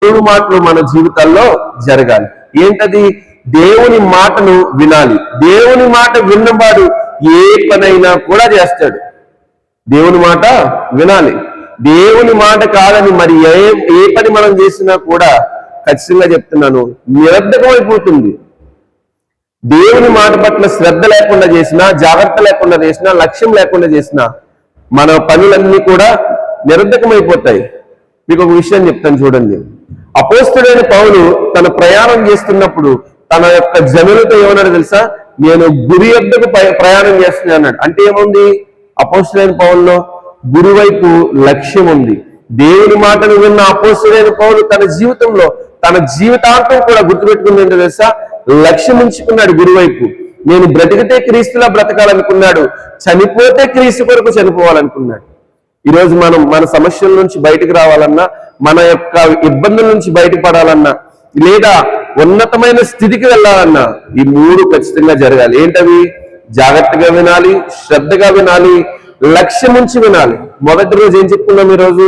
దేవుని మాటలు మన జీవితాల్లో జరగాలి. ఏంటది? దేవుని మాటను వినాలి. దేవుని మాట విన్నవాడు ఏ పనైనా కూడా చేస్తాడు. దేవుని మాట వినాలి. దేవుని మాట కాదని మరి ఏ పని మనం చేసినా కూడా ఖచ్చితంగా చెప్తున్నాను, నిరర్ధకమైపోతుంది. దేవుని మాట పట్ల శ్రద్ధ లేకుండా చేసినా, జాగ్రత్త లేకుండా చేసినా, లక్ష్యం లేకుండా చేసినా మన పనులన్నీ కూడా నిరర్ధకమైపోతాయి. మీకు ఒక విషయం చెప్తాను చూడండి. అపోస్తుడైన పౌలు తన ప్రయాణం చేస్తున్నప్పుడు తన యొక్క జనులతో ఏమన్నాడు తెలుసా? నేను గురి యొద్దకు ప్రయాణం చేస్తున్నా అన్నాడు. అంటే ఏముంది అపోస్తుడైన పౌలులో? గురి వైపు లక్ష్యం ఉంది. దేవుని మాటను విన్న అపోస్తుడైన పౌలు తన జీవితంలో తన జీవితాంతం కూడా గుర్తుపెట్టుకుంది ఏంటో తెలుసా? లక్ష్యం ఉంచుకున్నాడు గురువైపు. నేను బ్రతికితే క్రీస్తులా బ్రతకాలనుకున్నాడు, చనిపోతే క్రీస్తు కొరకు చనిపోవాలనుకున్నాడు. ఈరోజు మనం మన సమస్యల నుంచి బయటకు రావాలన్నా, మన యొక్క ఇబ్బందుల నుంచి బయటపడాలన్నా, లేదా ఉన్నతమైన స్థితికి వెళ్ళాలన్నా ఈ మూడు ఖచ్చితంగా జరగాలి. ఏంటవి? జాగ్రత్తగా వినాలి, శ్రద్ధగా వినాలి, లక్ష్యం ఉంచి వినాలి. మొదటి రోజు ఏం చెప్పుకున్నాం? ఈరోజు